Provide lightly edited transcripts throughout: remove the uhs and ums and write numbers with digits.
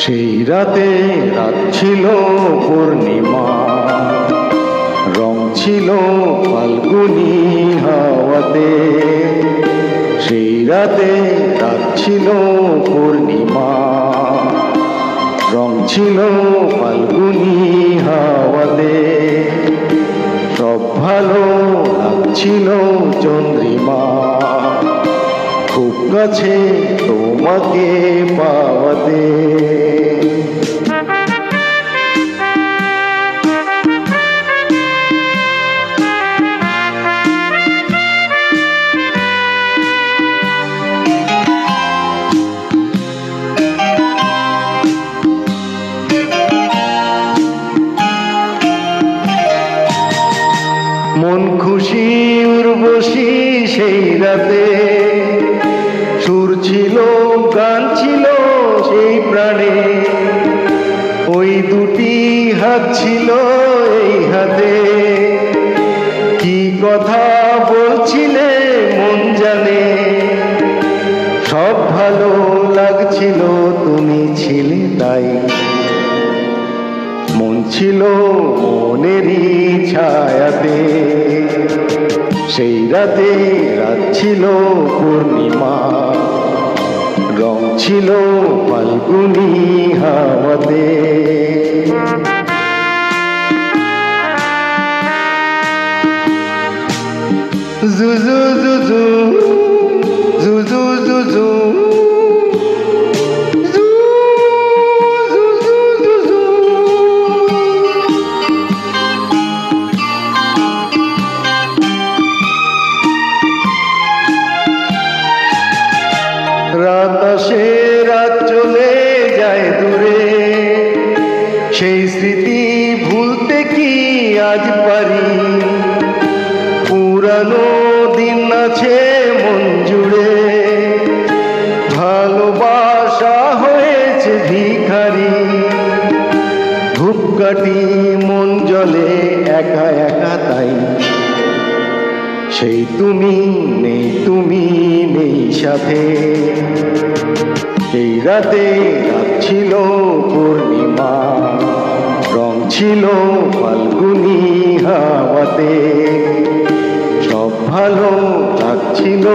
সেই রাতে রাত ছিল পূর্ণিমা, রং ছিল ফাল্গুনি হাওয়াতে। সেই রাতে রাত ছিল পূর্ণিমা, রং ছিল ফাল্গুনি হাওয়াতে। সব ভালো লাগছিল চন্দ্রিমা, খুব কাছে তোমাকে পাওয়াতে। মন খুশি উর্বশী সেই রাতে, সুর ছিল গান ছিল সেই প্রাণে। ওই দুটি হাত ছিল এই হাতে, কি কথা বলছিলে মন জানে। সব ভালো লাগছিল তুমি ছিলে তাই, মন ছিল মনেরই ছায়াতে। সেই রাতে রাত ছিল পূর্ণিমা, রং ছিল ফাল্গুনি হাওয়াতে। জুজু জুজু জুজু জুজু রাত আসে রাত চলে যায় দূরে, সেই স্মৃতি ভুলতে কি আজ পারি। পুরানো দিন আছে মন জুড়ে, ভালোবাসা হয়েছে ভিখারি। ধূপকাঠি মন জ্বলে একা একা তাই, সেই তুমি নেই সাথে। এই রাতে রাত ছিল পূর্ণিমা, রং ছিল ফাল্গুনি হাওয়াতে। সব ভালো লাগছিল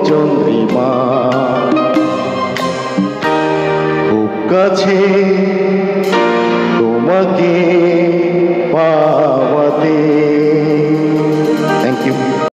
চন্দ্রিমা, খুব কাছে তোমাকে